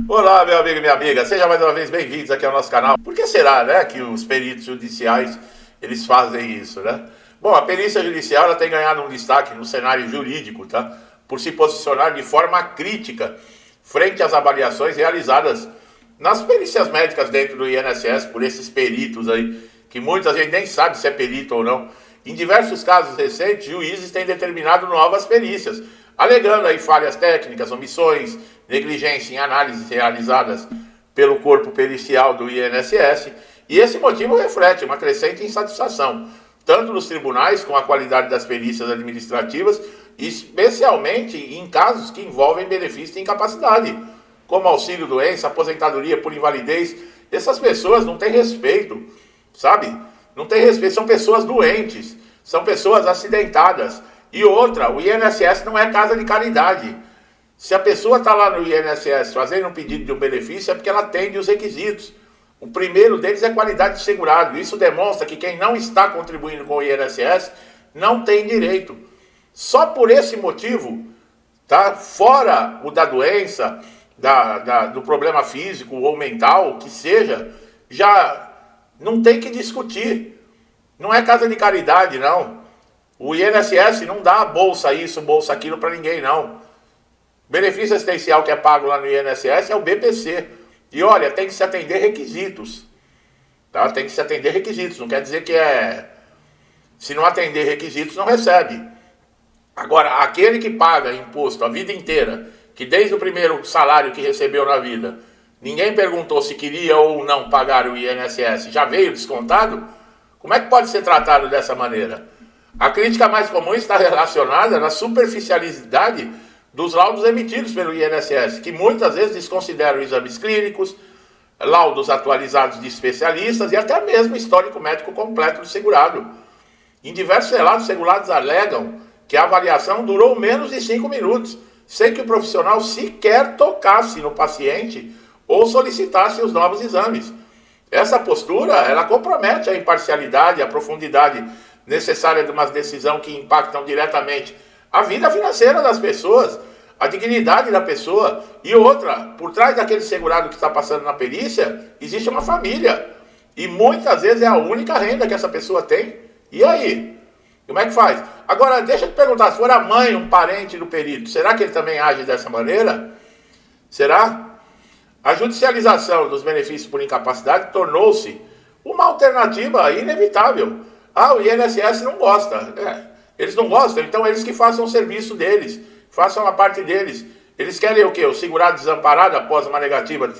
Olá, meu amigo e minha amiga, sejam mais uma vez bem-vindos aqui ao nosso canal. Por que será, né, que os peritos judiciais, eles fazem isso, né? Bom, a perícia judicial, ela tem ganhado um destaque no cenário jurídico, tá? Por se posicionar de forma crítica frente às avaliações realizadas nas perícias médicas dentro do INSS por esses peritos aí, que muita gente nem sabe se é perito ou não. Em diversos casos recentes, juízes têm determinado novas perícias, alegando aí falhas técnicas, omissões, negligência em análises realizadas pelo corpo pericial do INSS, e esse motivo reflete uma crescente insatisfação, tanto nos tribunais com a qualidade das perícias administrativas, especialmente em casos que envolvem benefício de incapacidade, como auxílio-doença, aposentadoria por invalidez. Essas pessoas não têm respeito, sabe? Não tem respeito, são pessoas doentes, são pessoas acidentadas. E outra, o INSS não é casa de caridade. Se a pessoa está lá no INSS fazendo um pedido de um benefício, é porque ela atende os requisitos. O primeiro deles é qualidade de segurado. Isso demonstra que quem não está contribuindo com o INSS não tem direito. Só por esse motivo, tá? Fora o da doença, do problema físico ou mental, que seja, já não tem que discutir. Não é casa de caridade, não. O INSS não dá bolsa isso, bolsa aquilo para ninguém, não. Benefício assistencial que é pago lá no INSS é o BPC. E olha, tem que se atender requisitos. Tá? Tem que se atender requisitos. Não quer dizer que se não atender requisitos, não recebe. Agora, aquele que paga imposto a vida inteira, que desde o primeiro salário que recebeu na vida, ninguém perguntou se queria ou não pagar o INSS, já veio descontado, como é que pode ser tratado dessa maneira? A crítica mais comum está relacionada na superficialidade dos laudos emitidos pelo INSS, que muitas vezes desconsideram exames clínicos, laudos atualizados de especialistas e até mesmo histórico médico completo do segurado. Em diversos relatos, segurados alegam que a avaliação durou menos de 5 minutos, sem que o profissional sequer tocasse no paciente ou solicitasse os novos exames. Essa postura, ela compromete a imparcialidade, a profundidade necessária de uma decisão que impactam diretamente a vida financeira das pessoas, a dignidade da pessoa. E outra, por trás daquele segurado que está passando na perícia, existe uma família. E muitas vezes é a única renda que essa pessoa tem. E aí? Como é que faz? Agora, deixa eu te perguntar, se for a mãe, um parente do perito, será que ele também age dessa maneira? Será? A judicialização dos benefícios por incapacidade tornou-se uma alternativa inevitável. Ah, o INSS não gosta. Eles não gostam, então eles que façam o serviço deles, façam a parte deles. Eles querem o quê? O segurado desamparado após uma negativa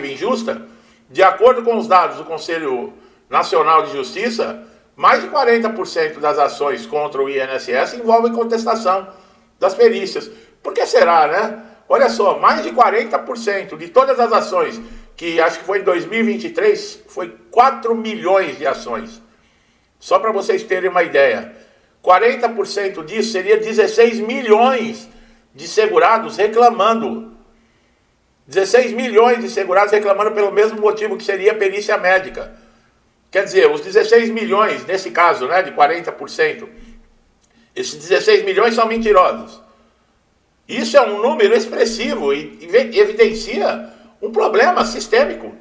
injusta? De acordo com os dados do Conselho Nacional de Justiça, mais de 40% das ações contra o INSS envolvem contestação das perícias. Por que será, né? Olha só, mais de 40% de todas as ações, que acho que foi em 2023, foi 4 milhões de ações. Só para vocês terem uma ideia, 40% disso seria 16 milhões de segurados reclamando. 16 milhões de segurados reclamando pelo mesmo motivo que seria a perícia médica. Quer dizer, os 16 milhões, nesse caso, né, de 40%, esses 16 milhões são mentirosos. Isso é um número expressivo e evidencia um problema sistêmico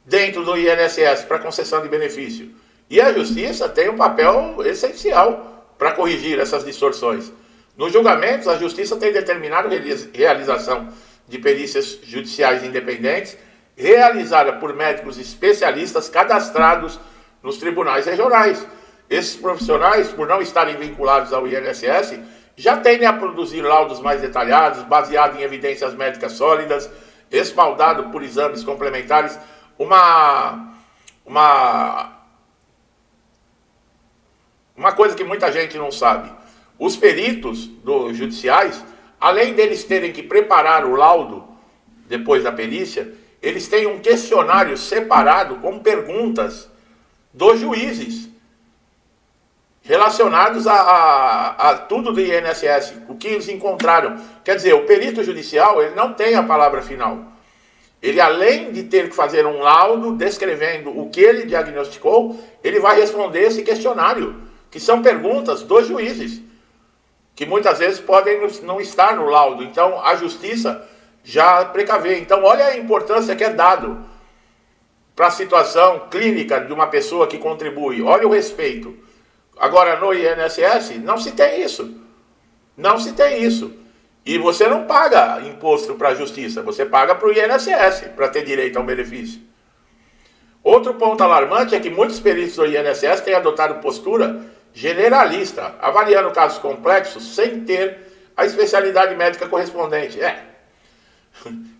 dentro do INSS para concessão de benefício. E a Justiça tem um papel essencial para corrigir essas distorções. Nos julgamentos, a Justiça tem determinado a realização de perícias judiciais independentes, realizada por médicos especialistas cadastrados nos tribunais regionais. Esses profissionais, por não estarem vinculados ao INSS, já tendem a produzir laudos mais detalhados, baseados em evidências médicas sólidas, respaldado por exames complementares. Uma coisa que muita gente não sabe: os peritos judiciais, além deles terem que preparar o laudo depois da perícia, eles têm um questionário separado com perguntas dos juízes relacionados a tudo do INSS, o que eles encontraram. Quer dizer, o perito judicial, ele não tem a palavra final. Ele, além de ter que fazer um laudo descrevendo o que ele diagnosticou, ele vai responder esse questionário, que são perguntas dos juízes, que muitas vezes podem não estar no laudo. Então, a Justiça, já precaver. Então, olha a importância que é dado para a situação clínica de uma pessoa que contribui. Olha o respeito. Agora, no INSS, não se tem isso. Não se tem isso. E você não paga imposto para a justiça, você paga para o INSS para ter direito ao benefício. Outro ponto alarmante é que muitos peritos do INSS têm adotado postura generalista, avaliando casos complexos sem ter a especialidade médica correspondente.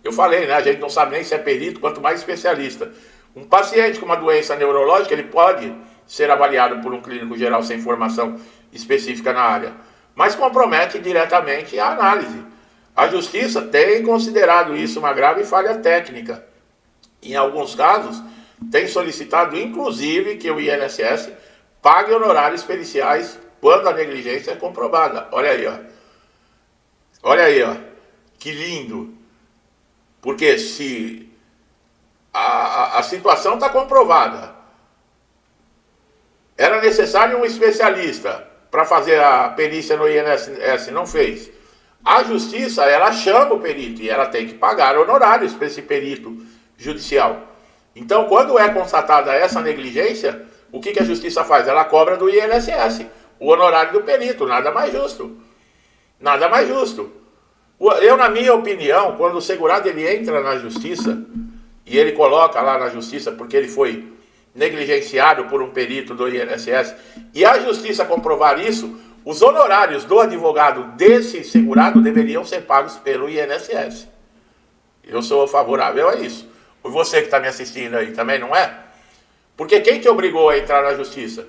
Eu falei, né? A gente não sabe nem se é perito, quanto mais especialista. Um paciente com uma doença neurológica, ele pode ser avaliado por um clínico geral sem formação específica na área, mas compromete diretamente a análise. A Justiça tem considerado isso uma grave falha técnica. Em alguns casos, tem solicitado, inclusive, que o INSS pague honorários periciais quando a negligência é comprovada. Olha aí, ó. Olha aí, ó. Que lindo. Porque se a situação está comprovada, era necessário um especialista para fazer a perícia no INSS, não fez. A Justiça, ela chama o perito e ela tem que pagar honorários para esse perito judicial. Então, quando é constatada essa negligência, o que a Justiça faz? Ela cobra do INSS o honorário do perito, nada mais justo. Nada mais justo. Eu, na minha opinião, quando o segurado ele entra na Justiça e ele coloca lá na Justiça porque ele foi negligenciado por um perito do INSS, e a Justiça comprovar isso, os honorários do advogado desse segurado deveriam ser pagos pelo INSS. Eu sou favorável a isso. E você que está me assistindo aí também, não é? Porque quem te obrigou a entrar na Justiça?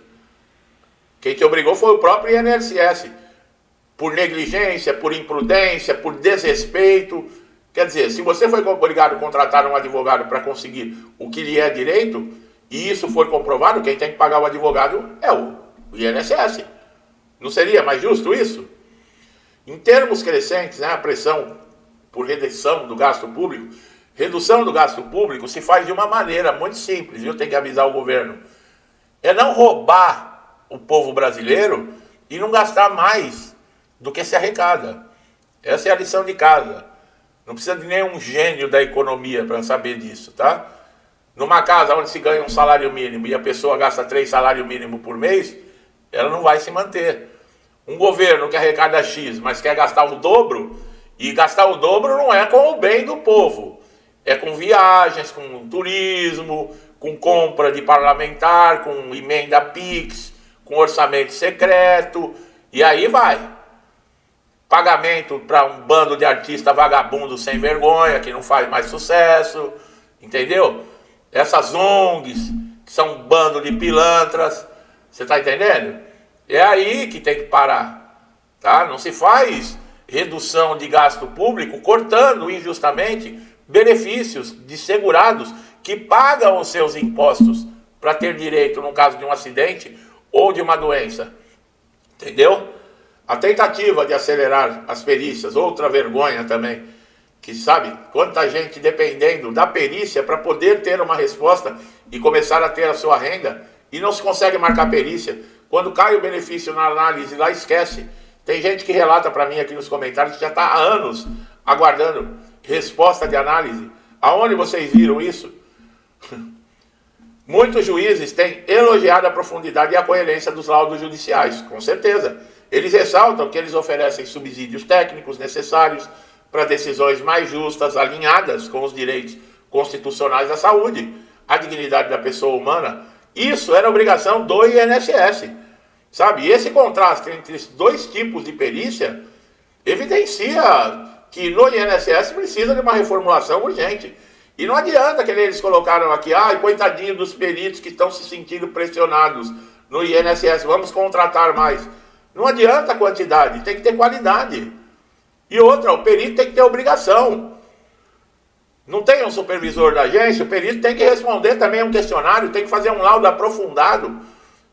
Quem te obrigou foi o próprio INSS. Por negligência, por imprudência, por desrespeito. Quer dizer, se você foi obrigado a contratar um advogado para conseguir o que lhe é direito, e isso for comprovado, quem tem que pagar o advogado é o INSS. Não seria mais justo isso? Em termos crescentes, né, a pressão por redução do gasto público se faz de uma maneira muito simples, viu? Tem que avisar o governo. É não roubar o povo brasileiro e não gastar mais do que se arrecada. Essa é a lição de casa. Não precisa de nenhum gênio da economia para saber disso, tá? Numa casa onde se ganha um salário mínimo e a pessoa gasta 3 salários mínimos por mês, ela não vai se manter. Um governo que arrecada X, mas quer gastar o dobro, e gastar o dobro não é com o bem do povo. É com viagens, com turismo, com compra de parlamentar, com emenda PIX, com orçamento secreto, e aí vai. Pagamento para um bando de artista vagabundo sem vergonha, que não faz mais sucesso, entendeu? Essas ONGs, que são um bando de pilantras, você está entendendo? É aí que tem que parar, tá? Não se faz redução de gasto público cortando injustamente benefícios de segurados que pagam os seus impostos para ter direito no caso de um acidente ou de uma doença, entendeu? A tentativa de acelerar as perícias, outra vergonha também, que sabe quanta gente dependendo da perícia para poder ter uma resposta e começar a ter a sua renda, e não se consegue marcar perícia. Quando cai o benefício na análise lá, esquece. Tem gente que relata para mim aqui nos comentários que já está há anos aguardando resposta de análise. Aonde vocês viram isso? Muitos juízes têm elogiado a profundidade e a coerência dos laudos judiciais, com certeza. Eles ressaltam que eles oferecem subsídios técnicos necessários para decisões mais justas, alinhadas com os direitos constitucionais à saúde, à dignidade da pessoa humana. Isso era obrigação do INSS, sabe? E esse contraste entre esses dois tipos de perícia evidencia que no INSS precisa de uma reformulação urgente. E não adianta que eles colocaram aqui, coitadinho dos peritos que estão se sentindo pressionados no INSS, vamos contratar mais. Não adianta a quantidade, tem que ter qualidade. E outra, o perito tem que ter obrigação. Não tem um supervisor da agência, o perito tem que responder também a um questionário, tem que fazer um laudo aprofundado.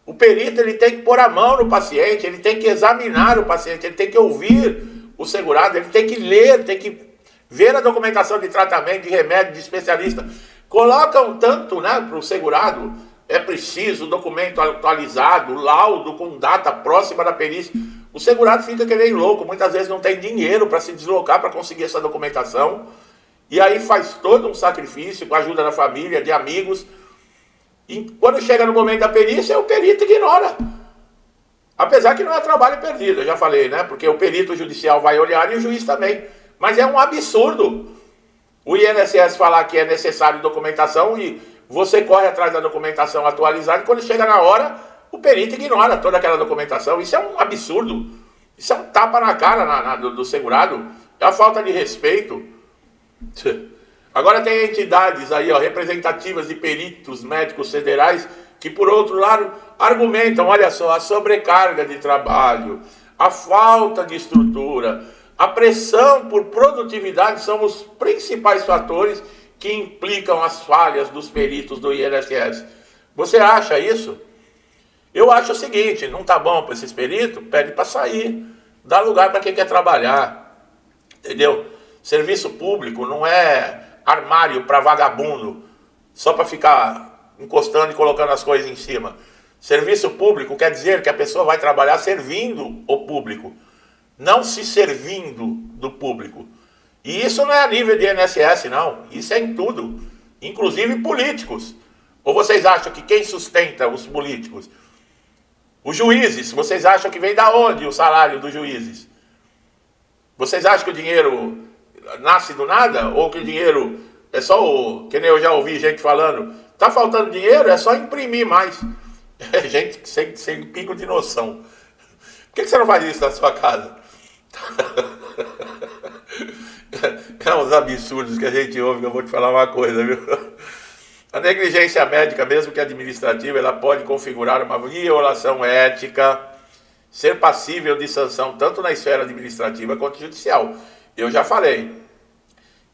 O perito ele tem que pôr a mão no paciente, ele tem que examinar o paciente, ele tem que ouvir o segurado, ele tem que ler, tem que ver a documentação de tratamento, de remédio, de especialista. Colocam tanto, né, para o segurado, é preciso documento atualizado, laudo com data próxima da perícia. O segurado fica que nem louco, muitas vezes não tem dinheiro para se deslocar para conseguir essa documentação. E aí faz todo um sacrifício com a ajuda da família, de amigos. E quando chega no momento da perícia, o perito ignora. Apesar que não é trabalho perdido, eu já falei, né? Porque o perito judicial vai olhar e o juiz também. Mas é um absurdo o INSS falar que é necessário documentação e você corre atrás da documentação atualizada e quando chega na hora, o perito ignora toda aquela documentação. Isso é um absurdo. Isso é um tapa na cara do segurado. É uma falta de respeito. Agora tem entidades aí, ó, representativas de peritos médicos federais que, por outro lado, argumentam, olha só, a sobrecarga de trabalho, a falta de estrutura, a pressão por produtividade são os principais fatores que implicam as falhas dos peritos do INSS. Você acha isso? Eu acho o seguinte, não tá bom para esses peritos, pede para sair, dá lugar para quem quer trabalhar, entendeu? Serviço público não é armário para vagabundo, só para ficar encostando e colocando as coisas em cima. Serviço público quer dizer que a pessoa vai trabalhar servindo o público, não se servindo do público. E isso não é a nível de INSS, não. Isso é em tudo, inclusive políticos. Ou vocês acham que quem sustenta os políticos? Os juízes, vocês acham que vem da onde o salário dos juízes? Vocês acham que o dinheiro nasce do nada? Ou que o dinheiro é só o... Que nem eu já ouvi gente falando, tá faltando dinheiro, é só imprimir mais. É gente sem pico de noção. Por que você não faz isso na sua casa? É uns absurdos que a gente ouve, que eu vou te falar uma coisa, viu? A negligência médica, mesmo que administrativa, ela pode configurar uma violação ética, ser passível de sanção tanto na esfera administrativa quanto judicial. Eu já falei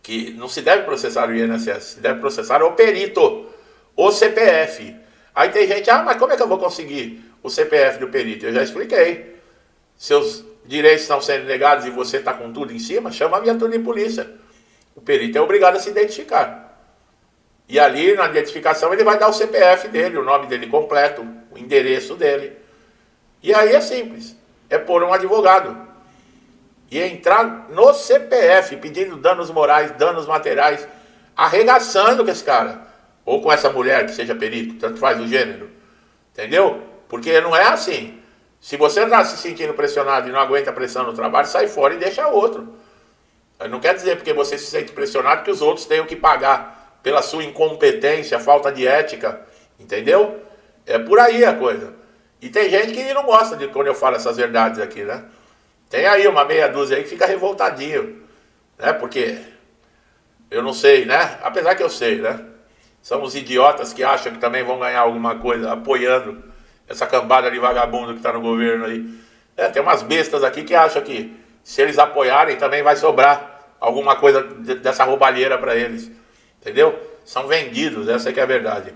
que não se deve processar o INSS, se deve processar o perito, o CPF. Aí tem gente, mas como é que eu vou conseguir o CPF do perito? Eu já expliquei. Seus direitos estão sendo negados e você está com tudo em cima, chama a viatura de polícia. O perito é obrigado a se identificar. E ali, na identificação, ele vai dar o CPF dele, o nome dele completo, o endereço dele. E aí é simples, é pôr um advogado. E entrar no CPF, pedindo danos morais, danos materiais, arregaçando com esse cara. Ou com essa mulher que seja perito, tanto faz o gênero. Entendeu? Porque não é assim. Se você está se sentindo pressionado e não aguenta a pressão no trabalho, sai fora e deixa outro. Não quer dizer porque você se sente pressionado que os outros tenham que pagar pela sua incompetência, falta de ética. Entendeu? É por aí a coisa. E tem gente que não gosta de quando eu falo essas verdades aqui, né? Tem aí uma meia dúzia aí que fica revoltadinho, né? Porque eu não sei, né? Apesar que eu sei, né? São os idiotas que acham que também vão ganhar alguma coisa apoiando essa cambada de vagabundo que está no governo aí. Tem umas bestas aqui que acham que se eles apoiarem também vai sobrar alguma coisa dessa roubalheira para eles. Entendeu? São vendidos, essa que é a verdade.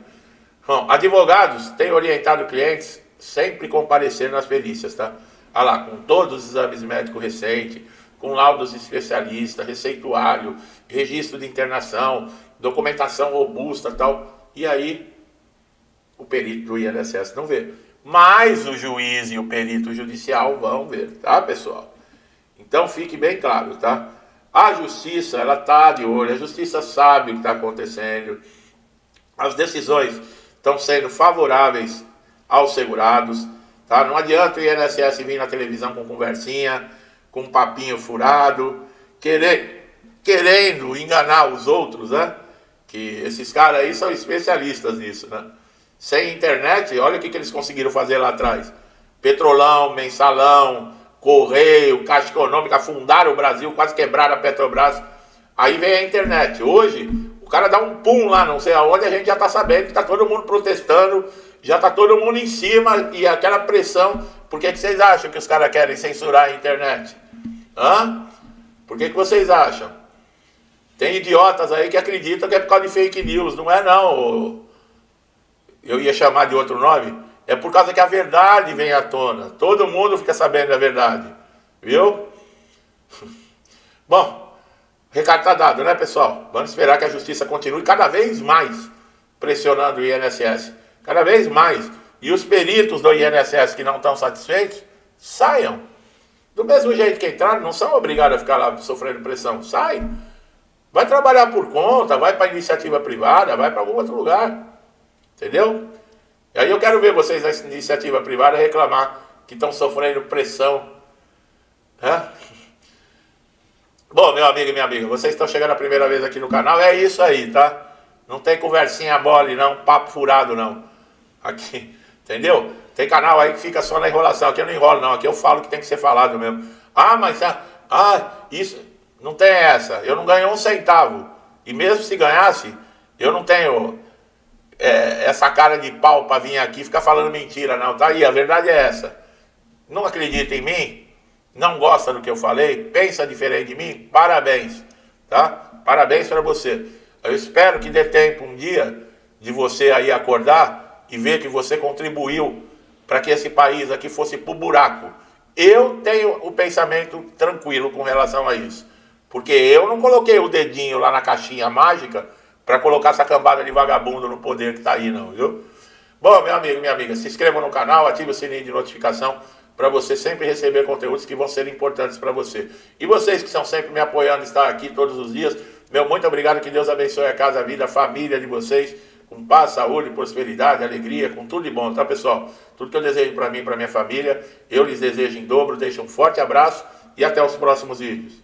Bom, advogados têm orientado clientes sempre comparecer nas perícias, tá? Olha lá, com todos os exames médicos recentes, com laudos especialistas, receituário, registro de internação, documentação robusta e tal. E aí, o perito do INSS não vê. Mas o juiz e o perito judicial vão ver, tá, pessoal? Então fique bem claro, tá? A justiça, ela tá de olho, a justiça sabe o que está acontecendo. As decisões estão sendo favoráveis aos segurados, tá? Não adianta o INSS vir na televisão com conversinha, com um papinho furado, querendo enganar os outros, né? Que esses caras aí são especialistas nisso, né? Sem internet, olha o que eles conseguiram fazer lá atrás. Petrolão, mensalão, Correio, Caixa Econômica, afundaram o Brasil, quase quebraram a Petrobras. Aí vem a internet. Hoje, o cara dá um pum lá, não sei aonde, a gente já está sabendo que está todo mundo protestando, já está todo mundo em cima, e aquela pressão. Por que vocês acham que os caras querem censurar a internet? Hã? Por que vocês acham? Tem idiotas aí que acreditam que é por causa de fake news. Não é não. Eu ia chamar de outro nome. É por causa que a verdade vem à tona. Todo mundo fica sabendo da verdade. Viu? Bom, o recado está dado, né, pessoal? Vamos esperar que a justiça continue cada vez mais pressionando o INSS. Cada vez mais. E os peritos do INSS que não estão satisfeitos, saiam. Do mesmo jeito que entraram, não são obrigados a ficar lá sofrendo pressão. Saem. Vai trabalhar por conta, vai para iniciativa privada, vai para algum outro lugar. Entendeu? E aí eu quero ver vocês da iniciativa privada reclamar que estão sofrendo pressão. Né? Bom, meu amigo e minha amiga, vocês estão chegando a primeira vez aqui no canal, é isso aí, tá? Não tem conversinha mole não, papo furado não. Aqui, entendeu? Tem canal aí que fica só na enrolação, aqui eu não enrolo não, aqui eu falo o que tem que ser falado mesmo. Ah, mas isso, não tem essa, eu não ganho um centavo. E mesmo se ganhasse, eu não tenho essa cara de pau pra vir aqui e ficar falando mentira não, tá aí, a verdade é essa. Não acredita em mim? Não gosta do que eu falei? Pensa diferente de mim? Parabéns, tá? Parabéns para você. Eu espero que dê tempo um dia de você aí acordar e ver que você contribuiu para que esse país aqui fosse pro buraco. Eu tenho o pensamento tranquilo com relação a isso. Porque eu não coloquei o dedinho lá na caixinha mágica para colocar essa cambada de vagabundo no poder que tá aí não, viu? Bom, meu amigo, minha amiga, se inscreva no canal, ative o sininho de notificação para você sempre receber conteúdos que vão ser importantes para você. E vocês que estão sempre me apoiando, estar aqui todos os dias, meu muito obrigado, que Deus abençoe a casa, a vida, a família de vocês, com paz, saúde, prosperidade, alegria, com tudo de bom, tá pessoal? Tudo que eu desejo para mim e para minha família, eu lhes desejo em dobro, deixo um forte abraço e até os próximos vídeos.